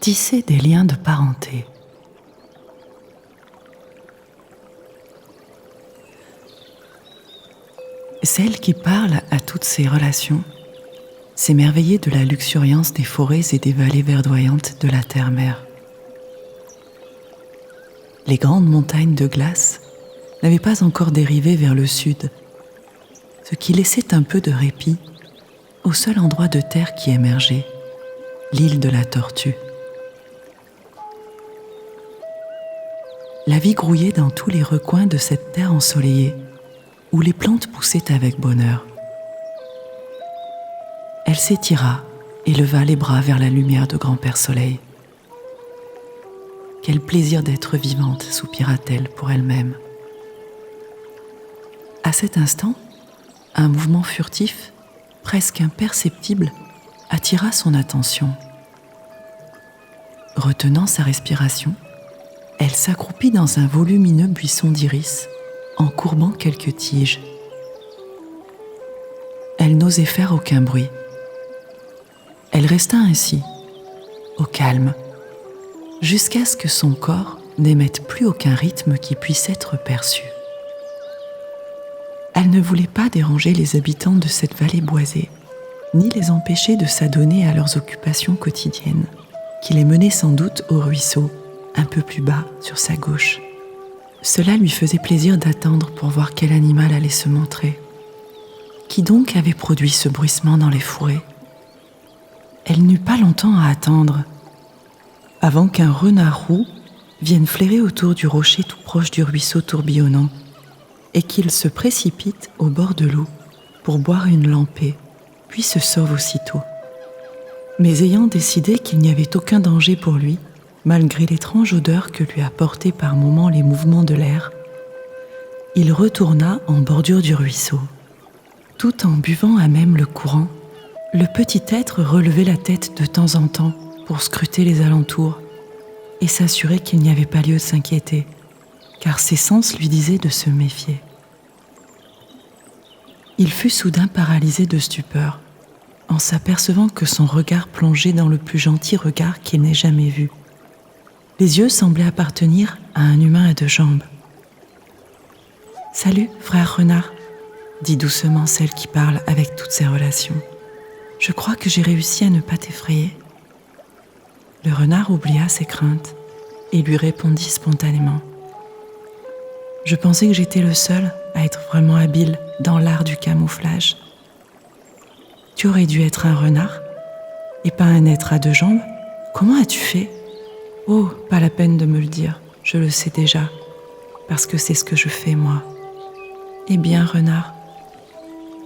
Tisser des liens de parenté. Celle qui parle à toutes ces relations s'émerveillait de la luxuriance des forêts et des vallées verdoyantes de la terre-mère. Les grandes montagnes de glace n'avaient pas encore dérivé vers le sud, ce qui laissait un peu de répit au seul endroit de terre qui émergeait, l'île de la Tortue. La vie grouillait dans tous les recoins de cette terre ensoleillée, où les plantes poussaient avec bonheur. Elle s'étira et leva les bras vers la lumière de Grand-Père Soleil. Quel plaisir d'être vivante, soupira-t-elle pour elle-même. À cet instant, un mouvement furtif, presque imperceptible, attira son attention. Retenant sa respiration, elle s'accroupit dans un volumineux buisson d'iris, en courbant quelques tiges. Elle n'osait faire aucun bruit. Elle resta ainsi, au calme, jusqu'à ce que son corps n'émette plus aucun rythme qui puisse être perçu. Elle ne voulait pas déranger les habitants de cette vallée boisée, ni les empêcher de s'adonner à leurs occupations quotidiennes, qui les menaient sans doute au ruisseau, un peu plus bas sur sa gauche. Cela lui faisait plaisir d'attendre pour voir quel animal allait se montrer. Qui donc avait produit ce bruissement dans les fourrés ? Elle n'eut pas longtemps à attendre, avant qu'un renard roux vienne flairer autour du rocher tout proche du ruisseau tourbillonnant, et qu'il se précipite au bord de l'eau pour boire une lampée, puis se sauve aussitôt. Mais ayant décidé qu'il n'y avait aucun danger pour lui, malgré l'étrange odeur que lui apportaient par moments les mouvements de l'air, il retourna en bordure du ruisseau. Tout en buvant à même le courant, le petit être relevait la tête de temps en temps pour scruter les alentours et s'assurer qu'il n'y avait pas lieu de s'inquiéter, car ses sens lui disaient de se méfier. Il fut soudain paralysé de stupeur, en s'apercevant que son regard plongeait dans le plus gentil regard qu'il n'ait jamais vu. Les yeux semblaient appartenir à un humain à deux jambes. « Salut, frère renard !» dit doucement celle qui parle avec toutes ses relations. « Je crois que j'ai réussi à ne pas t'effrayer. » Le renard oublia ses craintes et lui répondit spontanément. « Je pensais que j'étais le seul à être vraiment habile dans l'art du camouflage. Tu aurais dû être un renard et pas un être à deux jambes. Comment as-tu fait ? Oh, pas la peine de me le dire, je le sais déjà, parce que c'est ce que je fais moi. Eh bien, renard,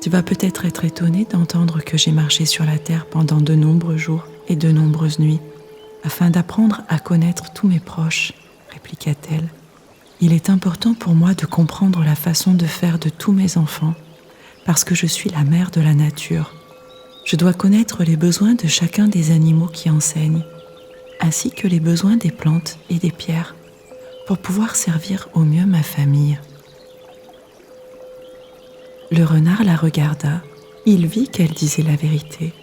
tu vas peut-être être étonné d'entendre que j'ai marché sur la terre pendant de nombreux jours et de nombreuses nuits, afin d'apprendre à connaître tous mes proches, répliqua-t-elle. Il est important pour moi de comprendre la façon de faire de tous mes enfants, parce que je suis la mère de la nature. Je dois connaître les besoins de chacun des animaux qui enseignent, ainsi que les besoins des plantes et des pierres, pour pouvoir servir au mieux ma famille. Le renard la regarda. Il vit qu'elle disait la vérité.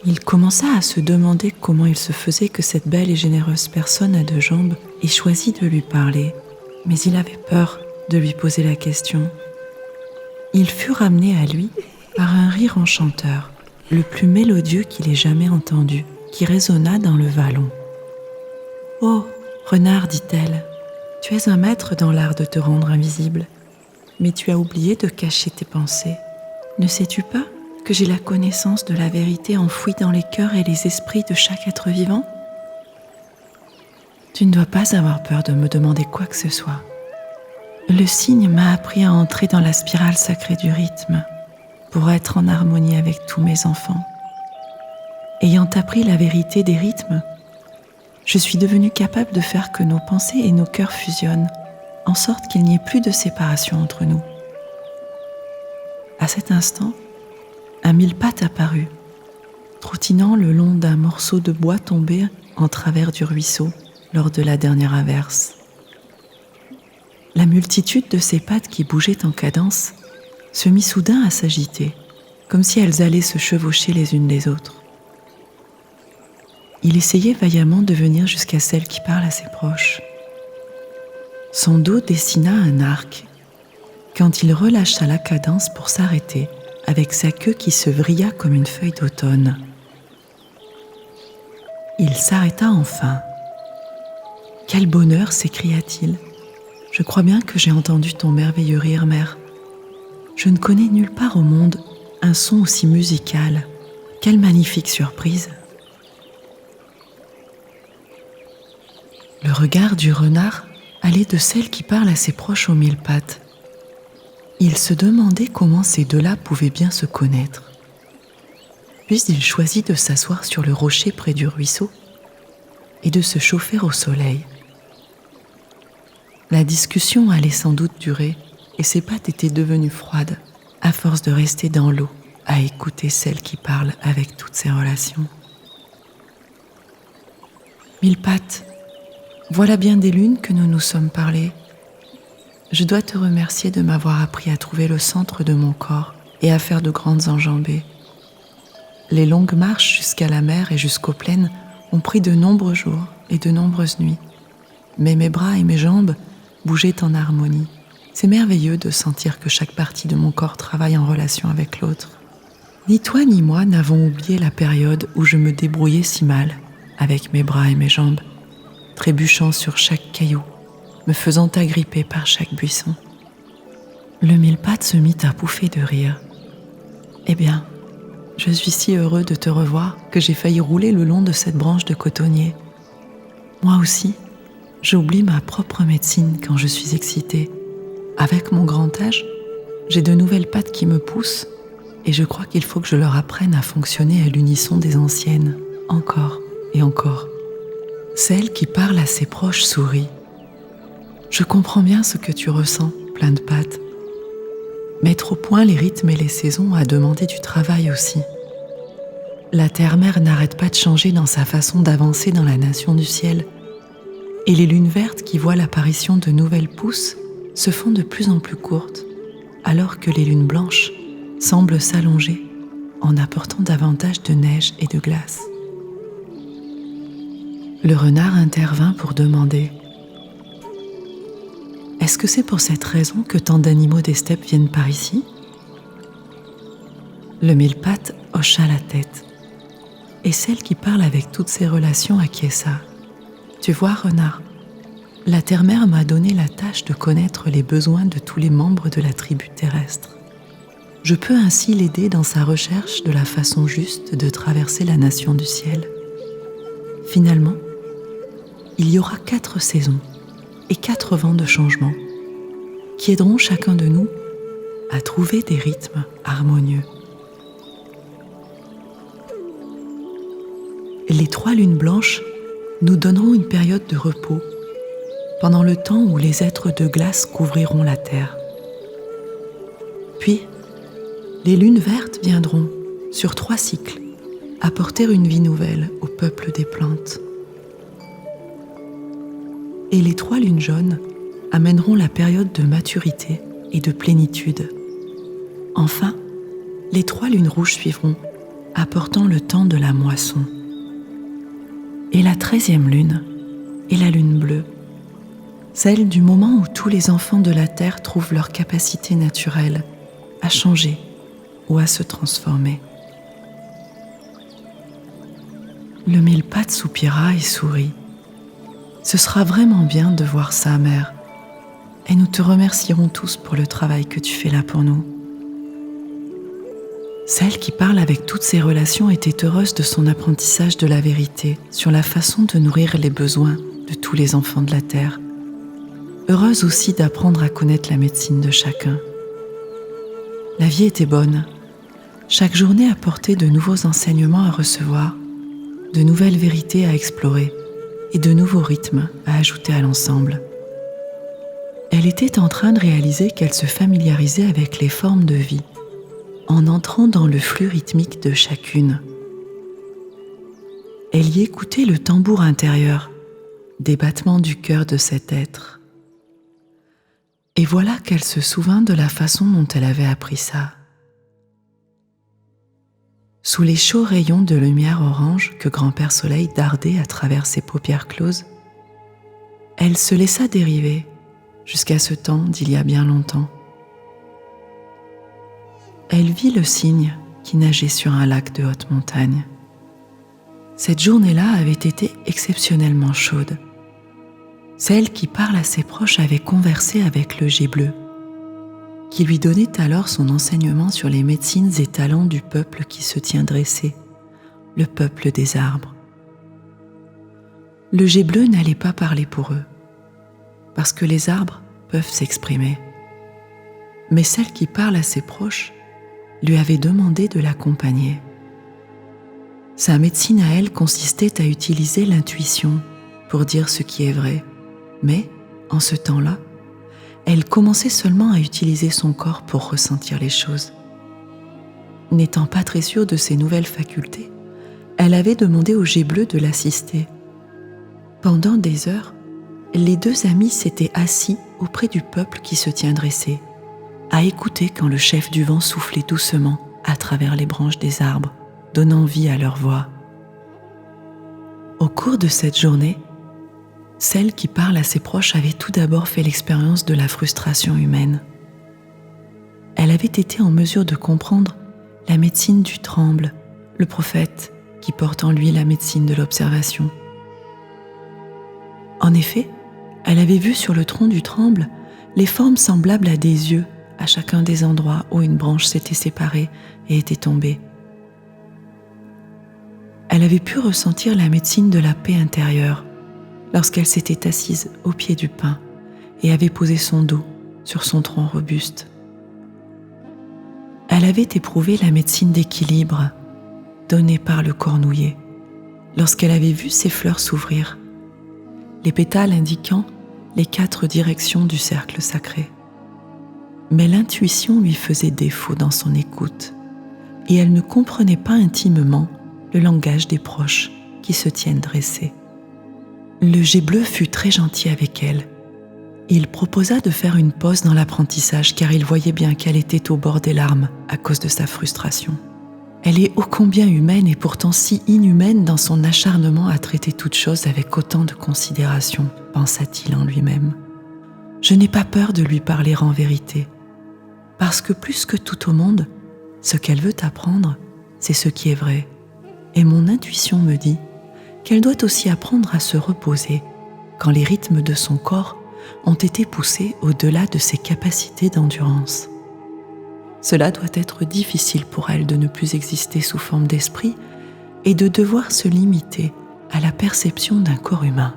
Il commença à se demander comment il se faisait que cette belle et généreuse personne à deux jambes ait choisi de lui parler, mais il avait peur de lui poser la question. Il fut ramené à lui par un rire enchanteur, le plus mélodieux qu'il ait jamais entendu, qui résonna dans le vallon. « Oh, renard, dit-elle, tu es un maître dans l'art de te rendre invisible, mais tu as oublié de cacher tes pensées. Ne sais-tu pas que j'ai la connaissance de la vérité enfouie dans les cœurs et les esprits de chaque être vivant ? Tu ne dois pas avoir peur de me demander quoi que ce soit. Le cygne m'a appris à entrer dans la spirale sacrée du rythme pour être en harmonie avec tous mes enfants. Ayant appris la vérité des rythmes, je suis devenue capable de faire que nos pensées et nos cœurs fusionnent, en sorte qu'il n'y ait plus de séparation entre nous. » À cet instant, un mille-pattes apparut, trottinant le long d'un morceau de bois tombé en travers du ruisseau lors de la dernière averse. La multitude de ces pattes qui bougeaient en cadence se mit soudain à s'agiter, comme si elles allaient se chevaucher les unes les autres. il essayait vaillamment de venir jusqu'à celle qui parle à ses proches. Son dos dessina un arc quand il relâcha la cadence pour s'arrêter avec sa queue qui se vrilla comme une feuille d'automne. Il s'arrêta enfin. « Quel bonheur !» s'écria-t-il. « Je crois bien que j'ai entendu ton merveilleux rire, mère. Je ne connais nulle part au monde un son aussi musical. Quelle magnifique surprise !» Le regard du renard allait de celle qui parle à ses proches aux mille pattes. Il se demandait comment ces deux-là pouvaient bien se connaître. Puis il choisit de s'asseoir sur le rocher près du ruisseau et de se chauffer au soleil. La discussion allait sans doute durer et ses pattes étaient devenues froides à force de rester dans l'eau à écouter celle qui parle avec toutes ses relations. Mille pattes, voilà bien des lunes que nous nous sommes parlé. Je dois te remercier de m'avoir appris à trouver le centre de mon corps et à faire de grandes enjambées. Les longues marches jusqu'à la mer et jusqu'aux plaines ont pris de nombreux jours et de nombreuses nuits. Mais mes bras et mes jambes bougeaient en harmonie. C'est merveilleux de sentir que chaque partie de mon corps travaille en relation avec l'autre. Ni toi ni moi n'avons oublié la période où je me débrouillais si mal avec mes bras et mes jambes, trébuchant sur chaque caillou, me faisant agripper par chaque buisson. Le mille-pattes se mit à pouffer de rire. « Eh bien, je suis si heureux de te revoir que j'ai failli rouler le long de cette branche de cotonnier. Moi aussi, j'oublie ma propre médecine quand je suis excitée. Avec mon grand âge, j'ai de nouvelles pattes qui me poussent et je crois qu'il faut que je leur apprenne à fonctionner à l'unisson des anciennes, encore et encore. » Celle qui parle à ses proches sourit. « Je comprends bien ce que tu ressens, plein de pattes. Mettre au point les rythmes et les saisons a demandé du travail aussi. La terre-mère n'arrête pas de changer dans sa façon d'avancer dans la nation du ciel, et les lunes vertes qui voient l'apparition de nouvelles pousses se font de plus en plus courtes, alors que les lunes blanches semblent s'allonger en apportant davantage de neige et de glace. » Le renard intervint pour demander « Est-ce que c'est pour cette raison que tant d'animaux des steppes viennent par ici ?» Le mille-pattes hocha la tête, et celle qui parle avec toutes ses relations acquiesça. « Tu vois, renard, la terre-mère m'a donné la tâche de connaître les besoins de tous les membres de la tribu terrestre. Je peux ainsi l'aider dans sa recherche de la façon juste de traverser la nation du ciel. Finalement, il y aura 4 saisons et 4 vents de changement qui aideront chacun de nous à trouver des rythmes harmonieux. Les 3 lunes blanches nous donneront une période de repos pendant le temps où les êtres de glace couvriront la terre. Puis, les lunes vertes viendront, sur 3 cycles, apporter une vie nouvelle au peuple des plantes. Et les 3 lunes jaunes amèneront la période de maturité et de plénitude. Enfin, les 3 lunes rouges suivront, apportant le temps de la moisson. Et la 13e lune est la lune bleue, celle du moment où tous les enfants de la terre trouvent leur capacité naturelle à changer ou à se transformer. Le mille-pattes soupira et sourit. « Ce sera vraiment bien de voir ça, mère, et nous te remercierons tous pour le travail que tu fais là pour nous. » Celle qui parle avec toutes ses relations était heureuse de son apprentissage de la vérité sur la façon de nourrir les besoins de tous les enfants de la terre. Heureuse aussi d'apprendre à connaître la médecine de chacun. La vie était bonne. Chaque journée apportait de nouveaux enseignements à recevoir, de nouvelles vérités à explorer et de nouveaux rythmes à ajouter à l'ensemble. Elle était en train de réaliser qu'elle se familiarisait avec les formes de vie, en entrant dans le flux rythmique de chacune. Elle y écoutait le tambour intérieur, des battements du cœur de cet être. Et voilà qu'elle se souvint de la façon dont elle avait appris ça. Sous les chauds rayons de lumière orange que Grand-Père Soleil dardait à travers ses paupières closes, elle se laissa dériver jusqu'à ce temps d'il y a bien longtemps. Elle vit le cygne qui nageait sur un lac de haute montagne. Cette journée-là avait été exceptionnellement chaude. Celle qui parle à ses proches avait conversé avec le Jet bleu, qui lui donnait alors son enseignement sur les médecines et talents du peuple qui se tient dressé, le peuple des arbres. Le Jet bleu n'allait pas parler pour eux, parce que les arbres peuvent s'exprimer. Mais celle qui parle à ses proches lui avait demandé de l'accompagner. Sa médecine à elle consistait à utiliser l'intuition pour dire ce qui est vrai, mais, en ce temps-là, elle commençait seulement à utiliser son corps pour ressentir les choses. N'étant pas très sûre de ses nouvelles facultés, elle avait demandé au Jet bleu de l'assister. Pendant des heures, les deux amis s'étaient assis auprès du peuple qui se tient dressé, à écouter quand le chef du vent soufflait doucement à travers les branches des arbres, donnant vie à leur voix. Au cours de cette journée, celle qui parle à ses proches avait tout d'abord fait l'expérience de la frustration humaine. Elle avait été en mesure de comprendre la médecine du tremble, le prophète qui porte en lui la médecine de l'observation. En effet, elle avait vu sur le tronc du tremble les formes semblables à des yeux à chacun des endroits où une branche s'était séparée et était tombée. Elle avait pu ressentir la médecine de la paix intérieure lorsqu'elle s'était assise au pied du pin et avait posé son dos sur son tronc robuste. Elle avait éprouvé la médecine d'équilibre donnée par le cornouiller lorsqu'elle avait vu ses fleurs s'ouvrir, les pétales indiquant les 4 directions du cercle sacré. Mais l'intuition lui faisait défaut dans son écoute et elle ne comprenait pas intimement le langage des proches qui se tiennent dressés. Le Jet bleu fut très gentil avec elle. Il proposa de faire une pause dans l'apprentissage car il voyait bien qu'elle était au bord des larmes à cause de sa frustration. Elle est ô combien humaine et pourtant si inhumaine dans son acharnement à traiter toute chose avec autant de considération, pensa-t-il en lui-même. Je n'ai pas peur de lui parler en vérité, parce que plus que tout au monde, ce qu'elle veut apprendre, c'est ce qui est vrai. Et mon intuition me dit qu'elle doit aussi apprendre à se reposer quand les rythmes de son corps ont été poussés au-delà de ses capacités d'endurance. Cela doit être difficile pour elle de ne plus exister sous forme d'esprit et de devoir se limiter à la perception d'un corps humain.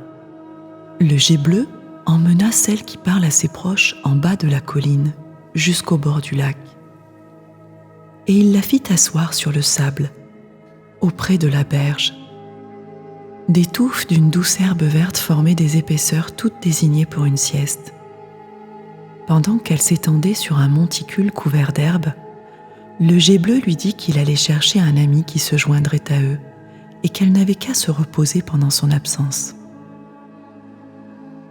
Le Jet bleu emmena celle qui parle à ses proches en bas de la colline, jusqu'au bord du lac. Et il la fit asseoir sur le sable, auprès de la berge. Des touffes d'une douce herbe verte formaient des épaisseurs toutes désignées pour une sieste. Pendant qu'elle s'étendait sur un monticule couvert d'herbe, le Jet bleu lui dit qu'il allait chercher un ami qui se joindrait à eux et qu'elle n'avait qu'à se reposer pendant son absence.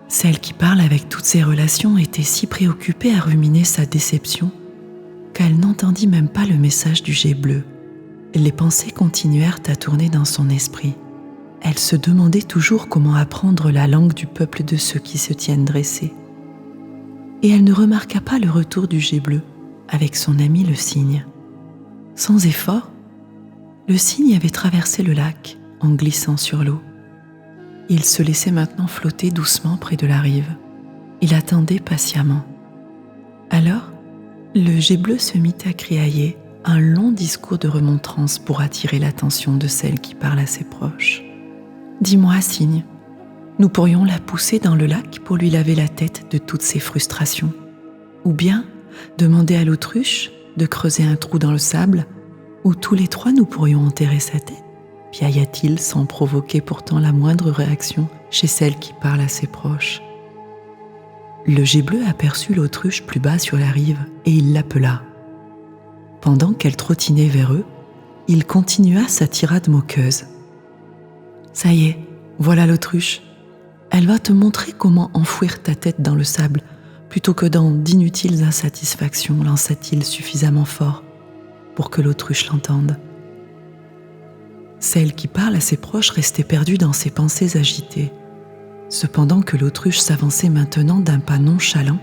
Celle qui parle avec toutes ses relations était si préoccupée à ruminer sa déception qu'elle n'entendit même pas le message du Jet bleu. Les pensées continuèrent à tourner dans son esprit. Elle se demandait toujours comment apprendre la langue du peuple de ceux qui se tiennent dressés. Et elle ne remarqua pas le retour du Jet bleu avec son ami le cygne. Sans effort, le cygne avait traversé le lac en glissant sur l'eau. Il se laissait maintenant flotter doucement près de la rive. Il attendait patiemment. Alors, le Jet bleu se mit à criailler un long discours de remontrance pour attirer l'attention de celle qui parle à ses proches. « Dis-moi, cygne, nous pourrions la pousser dans le lac pour lui laver la tête de toutes ses frustrations. Ou bien demander à l'autruche de creuser un trou dans le sable où tous les 3 nous pourrions enterrer sa tête. » piailla-t-il sans provoquer pourtant la moindre réaction chez celle qui parle à ses proches. Le Jet bleu aperçut l'autruche plus bas sur la rive et il l'appela. Pendant qu'elle trottinait vers eux, il continua sa tirade moqueuse. « Ça y est, voilà l'autruche. Elle va te montrer comment enfouir ta tête dans le sable plutôt que dans d'inutiles insatisfactions, lança-t-il suffisamment fort pour que l'autruche l'entende. Celle qui parle à ses proches restait perdue dans ses pensées agitées, cependant que l'autruche s'avançait maintenant d'un pas nonchalant,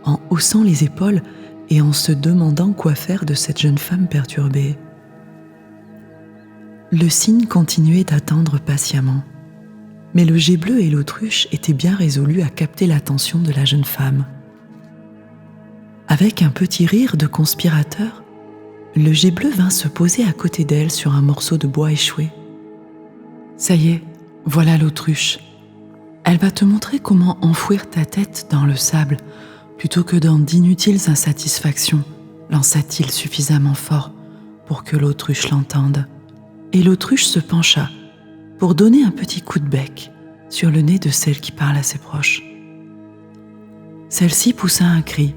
en haussant les épaules et en se demandant quoi faire de cette jeune femme perturbée. Le cygne continuait d'attendre patiemment, mais le geai bleu et l'autruche étaient bien résolus à capter l'attention de la jeune femme. Avec un petit rire de conspirateur, le geai bleu vint se poser à côté d'elle sur un morceau de bois échoué. « Ça y est, voilà l'autruche. Elle va te montrer comment enfouir ta tête dans le sable plutôt que dans d'inutiles insatisfactions, lança-t-il suffisamment fort pour que l'autruche l'entende. Et l'autruche se pencha pour donner un petit coup de bec sur le nez de celle qui parle à ses proches. Celle-ci poussa un cri,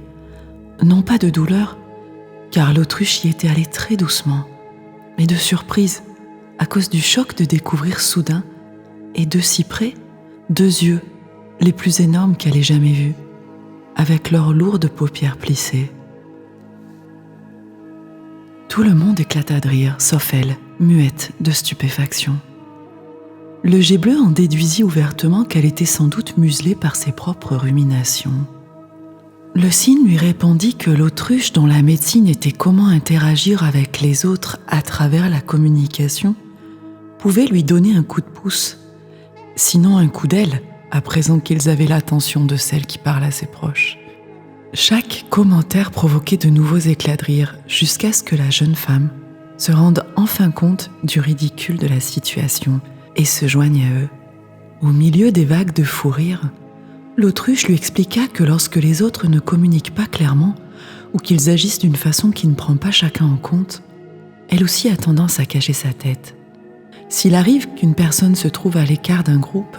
non pas de douleur, car l'autruche y était allée très doucement, mais de surprise, à cause du choc de découvrir soudain, et de si près, 2 yeux, les plus énormes qu'elle ait jamais vus, avec leurs lourdes paupières plissées. Tout le monde éclata de rire, sauf elle, muette de stupéfaction. Le geai bleu en déduisit ouvertement qu'elle était sans doute muselée par ses propres ruminations. Le cygne lui répondit que l'autruche, dont la médecine était comment interagir avec les autres à travers la communication, pouvait lui donner un coup de pouce, sinon un coup d'aile, à présent qu'ils avaient l'attention de celle qui parle à ses proches. Chaque commentaire provoquait de nouveaux éclats de rire, jusqu'à ce que la jeune femme se rende enfin compte du ridicule de la situation et se joigne à eux. Au milieu des vagues de fou rire, l'autruche lui expliqua que lorsque les autres ne communiquent pas clairement ou qu'ils agissent d'une façon qui ne prend pas chacun en compte, elle aussi a tendance à cacher sa tête. S'il arrive qu'une personne se trouve à l'écart d'un groupe,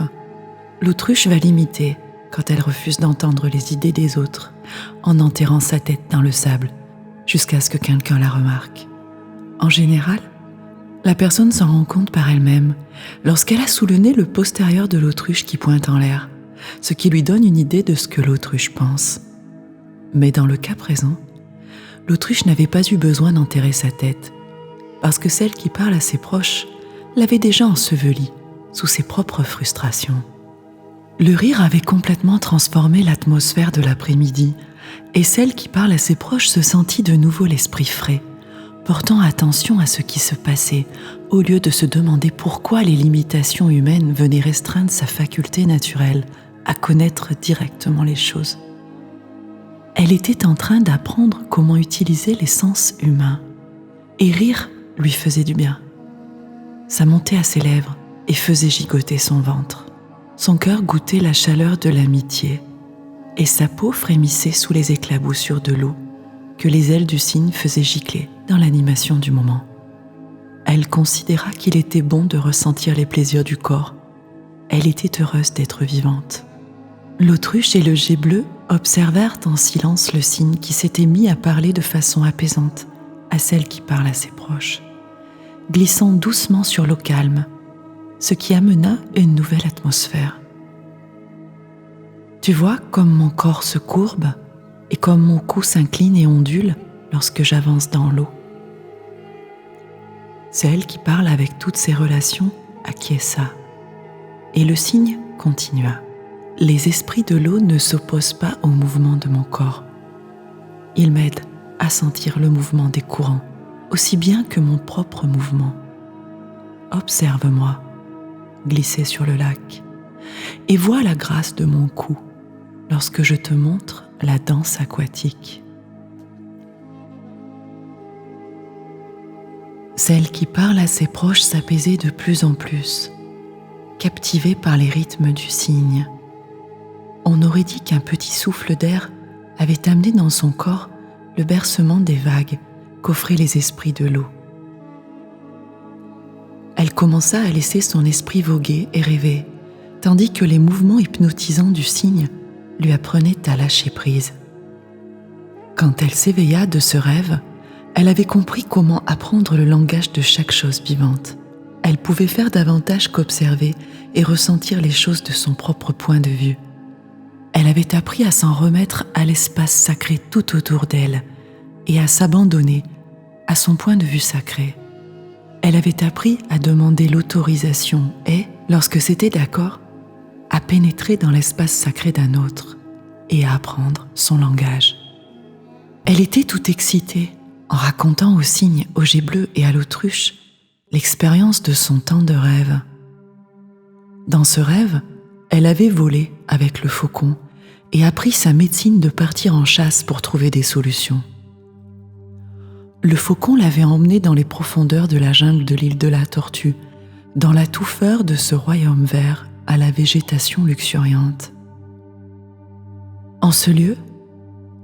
l'autruche va l'imiter quand elle refuse d'entendre les idées des autres, en enterrant sa tête dans le sable, jusqu'à ce que quelqu'un la remarque. En général, la personne s'en rend compte par elle-même lorsqu'elle a sous le nez le postérieur de l'autruche qui pointe en l'air, ce qui lui donne une idée de ce que l'autruche pense. Mais dans le cas présent, l'autruche n'avait pas eu besoin d'enterrer sa tête, parce que celle qui parle à ses proches l'avait déjà ensevelie sous ses propres frustrations. Le rire avait complètement transformé l'atmosphère de l'après-midi, et celle qui parle à ses proches se sentit de nouveau l'esprit frais, portant attention à ce qui se passait, au lieu de se demander pourquoi les limitations humaines venaient restreindre sa faculté naturelle à connaître directement les choses. Elle était en train d'apprendre comment utiliser les sens humains, et rire lui faisait du bien. Ça montait à ses lèvres et faisait gigoter son ventre. Son cœur goûtait la chaleur de l'amitié, et sa peau frémissait sous les éclaboussures de l'eau que les ailes du cygne faisaient gicler dans l'animation du moment. Elle considéra qu'il était bon de ressentir les plaisirs du corps. Elle était heureuse d'être vivante. L'autruche et le geai bleu observèrent en silence le cygne qui s'était mis à parler de façon apaisante à celle qui parle à ses proches, glissant doucement sur l'eau calme, ce qui amena une nouvelle atmosphère. « Tu vois comme mon corps se courbe et comme mon cou s'incline et ondule lorsque j'avance dans l'eau. » C'est elle qui parle avec toutes ses relations acquiesça, et le cygne continua. « Les esprits de l'eau ne s'opposent pas au mouvement de mon corps. Ils m'aident à sentir le mouvement des courants, aussi bien que mon propre mouvement. Observe-moi, glisser sur le lac, et vois la grâce de mon cou lorsque je te montre la danse aquatique. » Celle qui parle à ses proches s'apaisait de plus en plus, captivée par les rythmes du cygne. On aurait dit qu'un petit souffle d'air avait amené dans son corps le bercement des vagues qu'offraient les esprits de l'eau. Elle commença à laisser son esprit voguer et rêver, tandis que les mouvements hypnotisants du cygne lui apprenaient à lâcher prise. Quand elle s'éveilla de ce rêve, elle avait compris comment apprendre le langage de chaque chose vivante. Elle pouvait faire davantage qu'observer et ressentir les choses de son propre point de vue. Elle avait appris à s'en remettre à l'espace sacré tout autour d'elle et à s'abandonner à son point de vue sacré. elle avait appris à demander l'autorisation et, lorsque c'était d'accord, à pénétrer dans l'espace sacré d'un autre et à apprendre son langage. Elle était toute excitée en racontant aux cygnes, au jet bleu et à l'autruche l'expérience de son temps de rêve. Dans ce rêve, elle avait volé avec le faucon et appris sa médecine de partir en chasse pour trouver des solutions. Le faucon l'avait emmenée dans les profondeurs de la jungle de l'île de la Tortue, dans la touffeur de ce royaume vert à la végétation luxuriante. En ce lieu,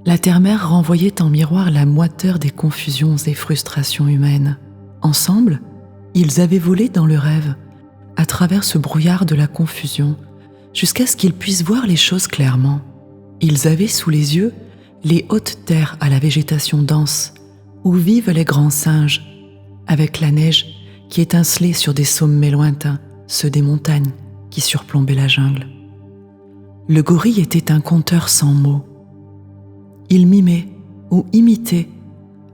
la terre-mère renvoyait en miroir la moiteur des confusions et frustrations humaines. Ensemble, ils avaient volé dans le rêve, à travers ce brouillard de la confusion, jusqu'à ce qu'ils puissent voir les choses clairement. Ils avaient sous les yeux les hautes terres à la végétation dense, où vivent les grands singes, avec la neige qui étincelait sur des sommets lointains, ceux des montagnes qui surplombaient la jungle. Le gorille était un conteur sans mots. Il mimait ou imitait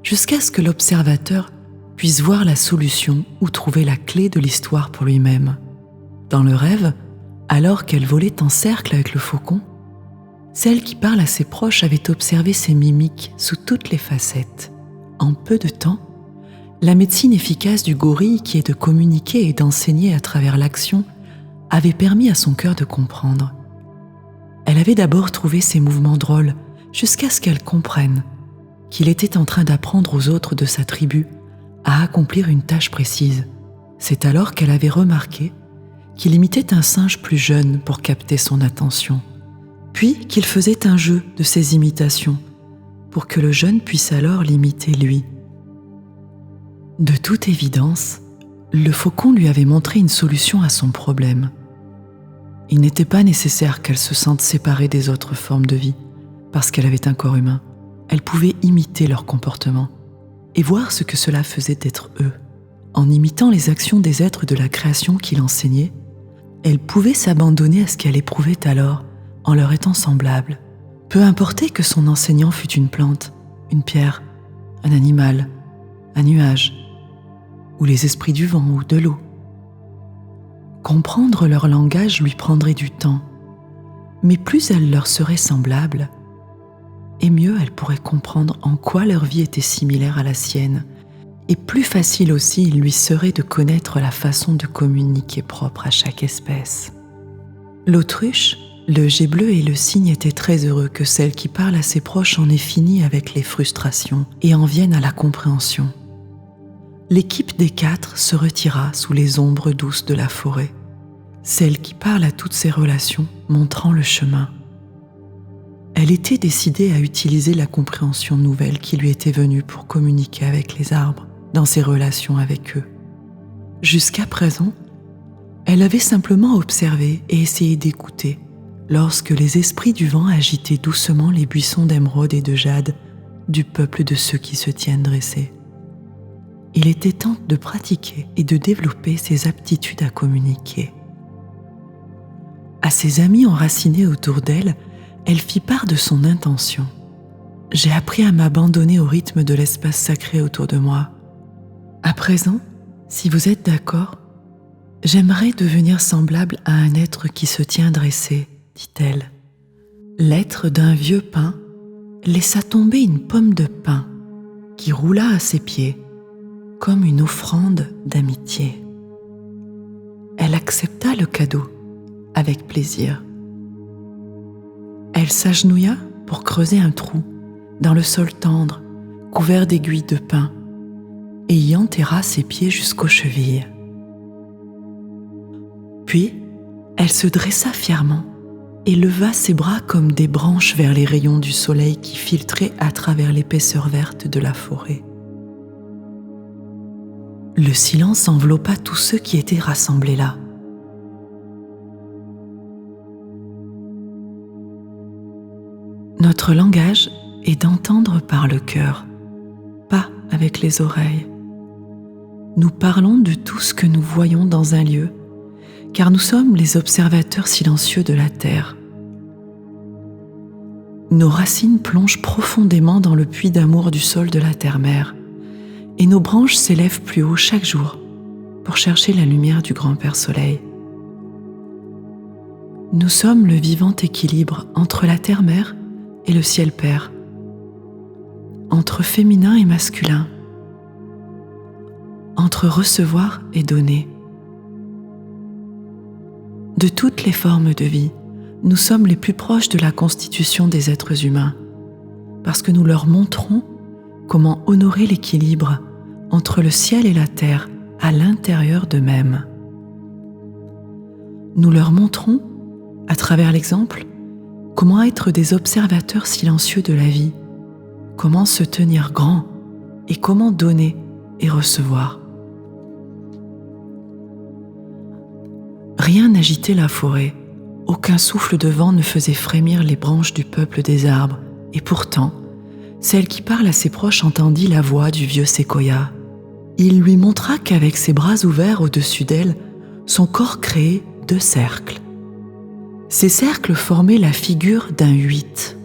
jusqu'à ce que l'observateur puisse voir la solution ou trouver la clé de l'histoire pour lui-même. Dans le rêve, alors qu'elle volait en cercle avec le faucon, celle qui parle à ses proches avait observé ses mimiques sous toutes les facettes. En peu de temps, la médecine efficace du gorille qui est de communiquer et d'enseigner à travers l'action avait permis à son cœur de comprendre. Elle avait d'abord trouvé ses mouvements drôles jusqu'à ce qu'elle comprenne qu'il était en train d'apprendre aux autres de sa tribu à accomplir une tâche précise. C'est alors qu'elle avait remarqué qu'il imitait un singe plus jeune pour capter son attention, puis qu'il faisait un jeu de ses imitations pour que le jeune puisse alors l'imiter lui. De toute évidence, le faucon lui avait montré une solution à son problème. Il n'était pas nécessaire qu'elle se sente séparée des autres formes de vie, parce qu'elle avait un corps humain. Elle pouvait imiter leur comportement et voir ce que cela faisait d'être eux. En imitant les actions des êtres de la création qu'il enseignait, elle pouvait s'abandonner à ce qu'elle éprouvait alors en leur étant semblable. Peu importait que son enseignant fût une plante, une pierre, un animal, un nuage, ou les esprits du vent ou de l'eau. Comprendre leur langage lui prendrait du temps, mais plus elle leur serait semblable, et mieux elle pourrait comprendre en quoi leur vie était similaire à la sienne, et plus facile aussi il lui serait de connaître la façon de communiquer propre à chaque espèce. L'autruche, le jet bleu et le cygne étaient très heureux que celle qui parle à ses proches en ait fini avec les frustrations et en vienne à la compréhension. L'équipe des 4 se retira sous les ombres douces de la forêt, celle qui parle à toutes ses relations, montrant le chemin. Elle était décidée à utiliser la compréhension nouvelle qui lui était venue pour communiquer avec les arbres dans ses relations avec eux. Jusqu'à présent, elle avait simplement observé et essayé d'écouter lorsque les esprits du vent agitaient doucement les buissons d'émeraude et de jade du peuple de ceux qui se tiennent dressés. Il était temps de pratiquer et de développer ses aptitudes à communiquer. À ses amis enracinés autour d'elle, elle fit part de son intention. « J'ai appris à m'abandonner au rythme de l'espace sacré autour de moi. À présent, si vous êtes d'accord, j'aimerais devenir semblable à un être qui se tient dressé, dit-elle. L'être d'un vieux pin laissa tomber une pomme de pin qui roula à ses pieds comme une offrande d'amitié. Elle accepta le cadeau avec plaisir. Elle s'agenouilla pour creuser un trou dans le sol tendre, couvert d'aiguilles de pin, et y enterra ses pieds jusqu'aux chevilles. Puis, elle se dressa fièrement et leva ses bras comme des branches vers les rayons du soleil qui filtraient à travers l'épaisseur verte de la forêt. Le silence enveloppa tous ceux qui étaient rassemblés là. Notre langage est d'entendre par le cœur, pas avec les oreilles. Nous parlons de tout ce que nous voyons dans un lieu, car nous sommes les observateurs silencieux de la terre. Nos racines plongent profondément dans le puits d'amour du sol de la terre-mère, et nos branches s'élèvent plus haut chaque jour pour chercher la lumière du grand Père Soleil. Nous sommes le vivant équilibre entre la terre-mère et le ciel-père, entre féminin et masculin, entre recevoir et donner. De toutes les formes de vie, nous sommes les plus proches de la constitution des êtres humains, parce que nous leur montrons comment honorer l'équilibre entre le ciel et la terre à l'intérieur d'eux-mêmes. Nous leur montrons, à travers l'exemple, comment être des observateurs silencieux de la vie, comment se tenir grand et comment donner et recevoir. Rien n'agitait la forêt, aucun souffle de vent ne faisait frémir les branches du peuple des arbres, et pourtant, celle qui parle à ses proches entendit la voix du vieux séquoia. Il lui montra qu'avec ses bras ouverts au-dessus d'elle, son corps créait 2 cercles. Ces cercles formaient la figure d'un 8.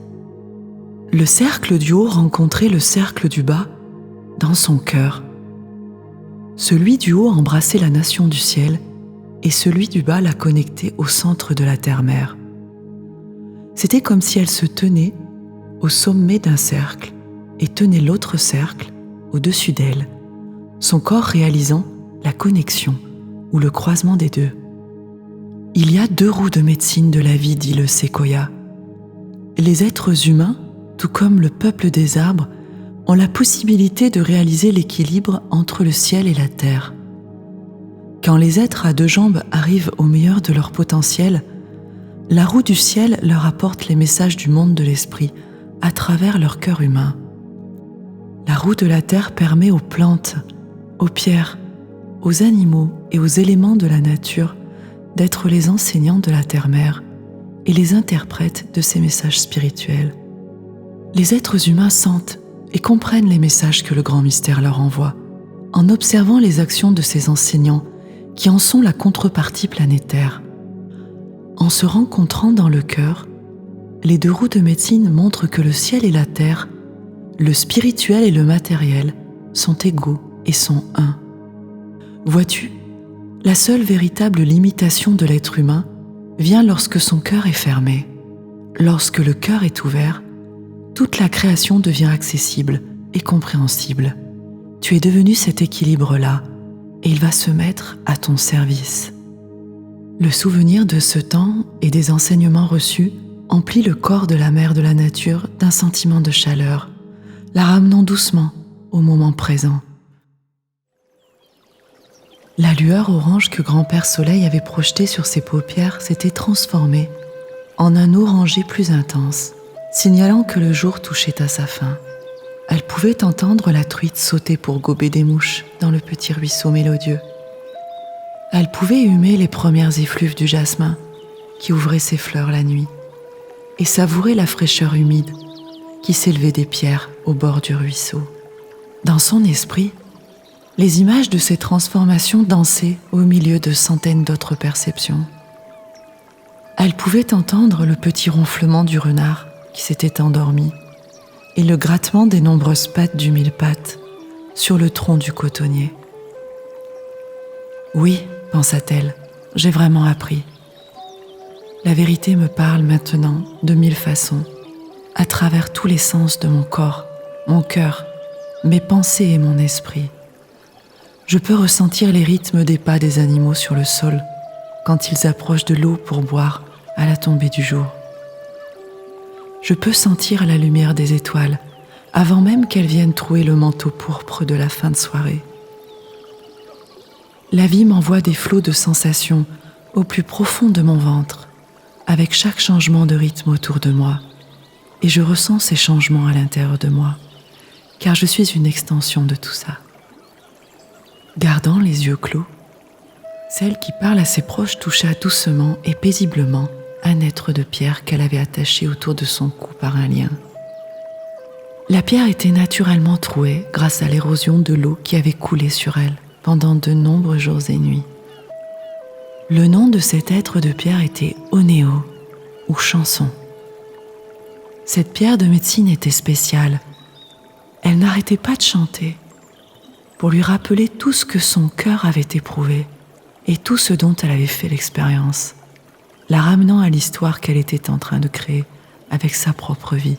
Le cercle du haut rencontrait le cercle du bas dans son cœur. Celui du haut embrassait la nation du ciel et celui du bas la connectait au centre de la terre-mère. C'était comme si elle se tenait au sommet d'un cercle et tenait l'autre cercle au-dessus d'elle, son corps réalisant la connexion ou le croisement des deux. Il y a 2 roues de médecine de la vie, dit le séquoia. Les êtres humains, tout comme le peuple des arbres, ont la possibilité de réaliser l'équilibre entre le ciel et la terre. Quand les êtres à 2 jambes arrivent au meilleur de leur potentiel, la roue du ciel leur apporte les messages du monde de l'esprit à travers leur cœur humain. La roue de la terre permet aux plantes, aux pierres, aux animaux et aux éléments de la nature d'être les enseignants de la terre-mère et les interprètes de ces messages spirituels. Les êtres humains sentent et comprennent les messages que le grand mystère leur envoie en observant les actions de ces enseignants qui en sont la contrepartie planétaire. En se rencontrant dans le cœur, les 2 roues de médecine montrent que le ciel et la terre, le spirituel et le matériel, sont égaux et sont un. Vois-tu, la seule véritable limitation de l'être humain vient lorsque son cœur est fermé. Lorsque le cœur est ouvert, toute la création devient accessible et compréhensible. Tu es devenu cet équilibre-là, et il va se mettre à ton service. Le souvenir de ce temps et des enseignements reçus emplit le corps de la mère de la nature d'un sentiment de chaleur, la ramenant doucement au moment présent. La lueur orange que grand-père Soleil avait projetée sur ses paupières s'était transformée en un orangé plus intense, signalant que le jour touchait à sa fin. Elle pouvait entendre la truite sauter pour gober des mouches dans le petit ruisseau mélodieux. Elle pouvait humer les premières effluves du jasmin qui ouvrait ses fleurs la nuit et savourer la fraîcheur humide qui s'élevait des pierres au bord du ruisseau. Dans son esprit, les images de ces transformations dansaient au milieu de centaines d'autres perceptions. Elle pouvait entendre le petit ronflement du renard qui s'était endormi et le grattement des nombreuses pattes du mille-pattes sur le tronc du cotonnier. Oui, pensa-t-elle, j'ai vraiment appris. La vérité me parle maintenant de 1000 façons, à travers tous les sens de mon corps, mon cœur, mes pensées et mon esprit. Je peux ressentir les rythmes des pas des animaux sur le sol quand ils approchent de l'eau pour boire à la tombée du jour. Je peux sentir la lumière des étoiles avant même qu'elles viennent trouer le manteau pourpre de la fin de soirée. La vie m'envoie des flots de sensations au plus profond de mon ventre, avec chaque changement de rythme autour de moi, et je ressens ces changements à l'intérieur de moi, car je suis une extension de tout ça. Gardant les yeux clos, celle qui parle à ses proches toucha doucement et paisiblement un être de pierre qu'elle avait attaché autour de son cou par un lien. La pierre était naturellement trouée grâce à l'érosion de l'eau qui avait coulé sur elle pendant de nombreux jours et nuits. Le nom de cet être de pierre était Onéo, ou chanson. Cette pierre de médecine était spéciale. Elle n'arrêtait pas de chanter. pour lui rappeler tout ce que son cœur avait éprouvé et tout ce dont elle avait fait l'expérience, la ramenant à l'histoire qu'elle était en train de créer avec sa propre vie.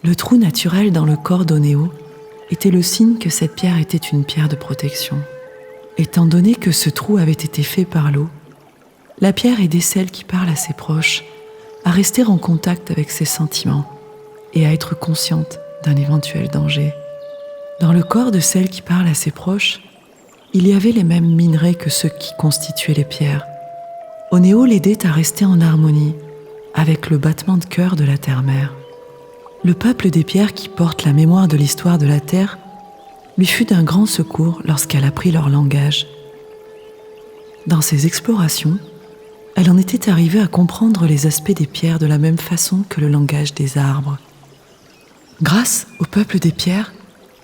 Le trou naturel dans le corps d'Onéo était le signe que cette pierre était une pierre de protection. Étant donné que ce trou avait été fait par l'eau, la pierre aidait celle qui parle à ses proches à rester en contact avec ses sentiments et à être consciente d'un éventuel danger. Dans le corps de celle qui parle à ses proches, il y avait les mêmes minerais que ceux qui constituaient les pierres. Onéo l'aidait à rester en harmonie avec le battement de cœur de la terre-mère. Le peuple des pierres qui porte la mémoire de l'histoire de la Terre lui fut d'un grand secours lorsqu'elle apprit leur langage. Dans ses explorations, elle en était arrivée à comprendre les aspects des pierres de la même façon que le langage des arbres. Grâce au peuple des pierres,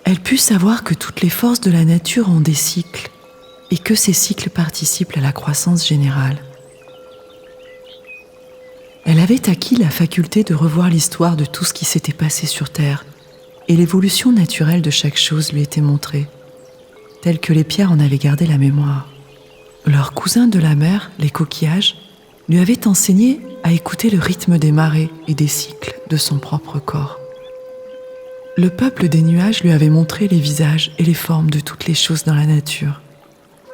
elle put savoir que toutes les forces de la nature ont des cycles et que ces cycles participent à la croissance générale. Elle avait acquis la faculté de revoir l'histoire de tout ce qui s'était passé sur Terre, et l'évolution naturelle de chaque chose lui était montrée, telle que les pierres en avaient gardé la mémoire. Leurs cousins de la mer, les coquillages, lui avaient enseigné à écouter le rythme des marées et des cycles de son propre corps. Le peuple des nuages lui avait montré les visages et les formes de toutes les choses dans la nature.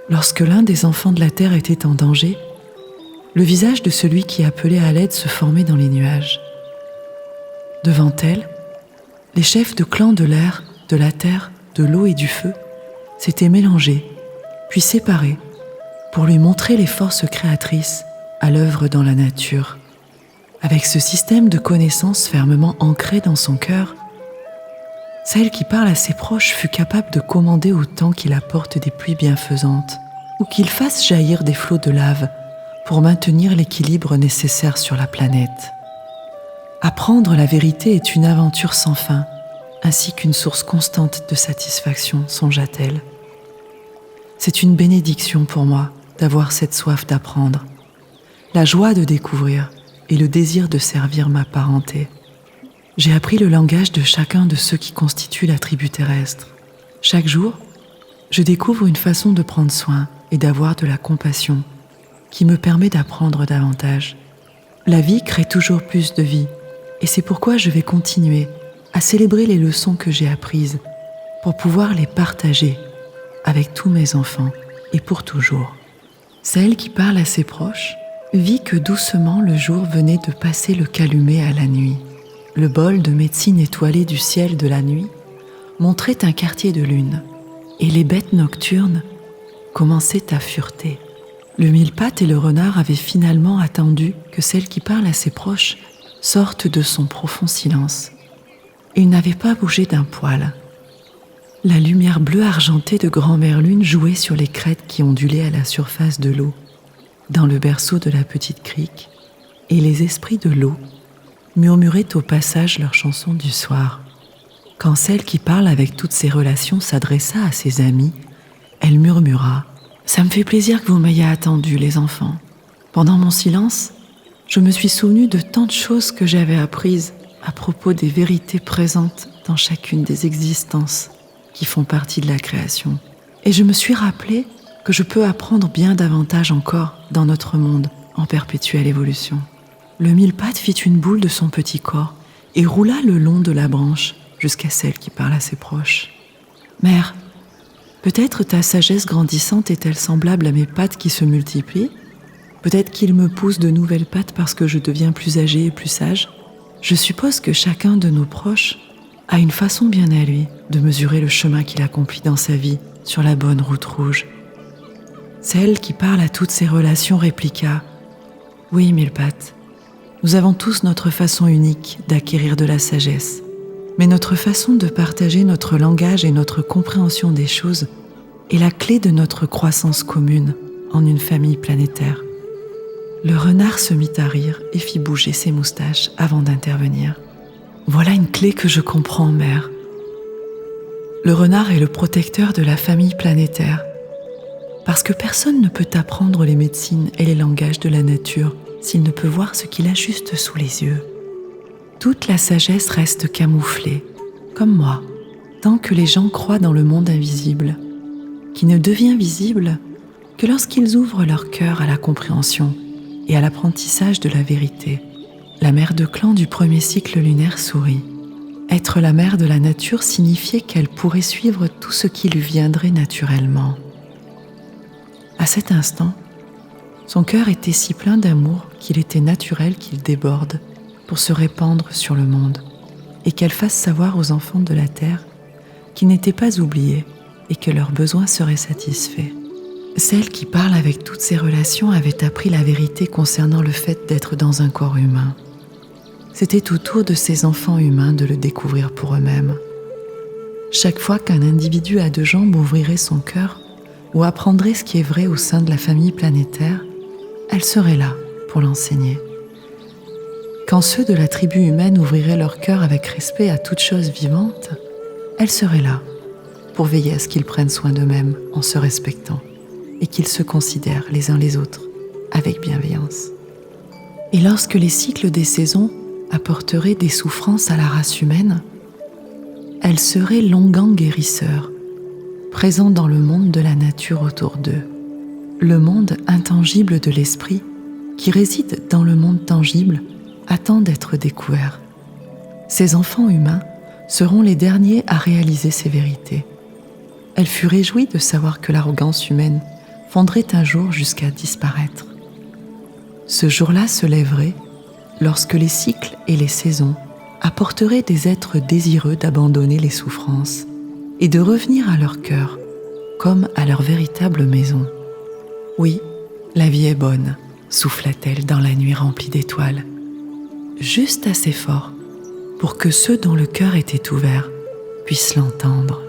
Lorsque l'un des enfants de la terre était en danger, le visage de celui qui appelait à l'aide se formait dans les nuages. Devant elle, les chefs de clans de l'air, de la terre, de l'eau et du feu s'étaient mélangés, puis séparés, pour lui montrer les forces créatrices à l'œuvre dans la nature. Avec ce système de connaissances fermement ancré dans son cœur, celle qui parle à ses proches fut capable de commander au temps qu'il apporte des pluies bienfaisantes ou qu'il fasse jaillir des flots de lave pour maintenir l'équilibre nécessaire sur la planète. Apprendre la vérité est une aventure sans fin, ainsi qu'une source constante de satisfaction, songea-t-elle. C'est une bénédiction pour moi d'avoir cette soif d'apprendre, la joie de découvrir et le désir de servir ma parenté. J'ai appris le langage de chacun de ceux qui constituent la tribu terrestre. Chaque jour, je découvre une façon de prendre soin et d'avoir de la compassion qui me permet d'apprendre davantage. La vie crée toujours plus de vie, et c'est pourquoi je vais continuer à célébrer les leçons que j'ai apprises pour pouvoir les partager avec tous mes enfants et pour toujours. Celle qui parle à ses proches vit que doucement le jour venait de passer le calumet à la nuit. Le bol de médecine étoilée du ciel de la nuit montrait un quartier de lune, et les bêtes nocturnes commençaient à fureter. Le mille-pattes et le renard avaient finalement attendu que celle qui parle à ses proches sorte de son profond silence. Il n'avait pas bougé d'un poil. La lumière bleue argentée de grand-mère lune jouait sur les crêtes qui ondulaient à la surface de l'eau, dans le berceau de la petite crique, et les esprits de l'eau murmuraient au passage leurs chansons du soir. Quand celle qui parle avec toutes ses relations s'adressa à ses amis, elle murmura « Ça me fait plaisir que vous m'ayez attendu, les enfants. Pendant mon silence, je me suis souvenu de tant de choses que j'avais apprises à propos des vérités présentes dans chacune des existences qui font partie de la création. Et je me suis rappelé que je peux apprendre bien davantage encore dans notre monde en perpétuelle évolution. » Le mille-pattes fit une boule de son petit corps et roula le long de la branche jusqu'à celle qui parle à ses proches. « Mère, peut-être ta sagesse grandissante est-elle semblable à mes pattes qui se multiplient ? Peut-être qu'il me pousse de nouvelles pattes parce que je deviens plus âgée et plus sage. Je suppose que chacun de nos proches a une façon bien à lui de mesurer le chemin qu'il accomplit dans sa vie sur la bonne route rouge. » Celle qui parle à toutes ses relations répliqua « Oui, mille-pattes, nous avons tous notre façon unique d'acquérir de la sagesse, mais notre façon de partager notre langage et notre compréhension des choses est la clé de notre croissance commune en une famille planétaire. » Le renard se mit à rire et fit bouger ses moustaches avant d'intervenir. « Voilà une clé que je comprends, mère. Le renard est le protecteur de la famille planétaire, parce que personne ne peut apprendre les médecines et les langages de la nature s'il ne peut voir ce qu'il a juste sous les yeux. Toute la sagesse reste camouflée, comme moi, tant que les gens croient dans le monde invisible, qui ne devient visible que lorsqu'ils ouvrent leur cœur à la compréhension et à l'apprentissage de la vérité. La mère de clan du premier cycle lunaire sourit. Être la mère de la nature signifiait qu'elle pourrait suivre tout ce qui lui viendrait naturellement. À cet instant, son cœur était si plein d'amour qu'il était naturel qu'il déborde pour se répandre sur le monde et qu'elle fasse savoir aux enfants de la terre qu'ils n'étaient pas oubliés et que leurs besoins seraient satisfaits. Celle qui parle avec toutes ses relations avait appris la vérité concernant le fait d'être dans un corps humain. C'était au tour de ces enfants humains de le découvrir pour eux-mêmes. Chaque fois qu'un individu à deux jambes ouvrirait son cœur ou apprendrait ce qui est vrai au sein de la famille planétaire, elle serait là pour l'enseigner. Quand ceux de la tribu humaine ouvriraient leur cœur avec respect à toute chose vivante, elle serait là pour veiller à ce qu'ils prennent soin d'eux-mêmes en se respectant et qu'ils se considèrent les uns les autres avec bienveillance. Et lorsque les cycles des saisons apporteraient des souffrances à la race humaine, elle serait l'onguent guérisseur, présent dans le monde de la nature autour d'eux, le monde intangible de l'esprit qui réside dans le monde tangible attend d'être découvert. Ces enfants humains seront les derniers à réaliser ces vérités. Elle fut réjouie de savoir que l'arrogance humaine fondrait un jour jusqu'à disparaître. Ce jour-là se lèverait lorsque les cycles et les saisons apporteraient des êtres désireux d'abandonner les souffrances et de revenir à leur cœur comme à leur véritable maison. Oui, la vie est bonne, souffla-t-elle dans la nuit remplie d'étoiles, juste assez fort pour que ceux dont le cœur était ouvert puissent l'entendre.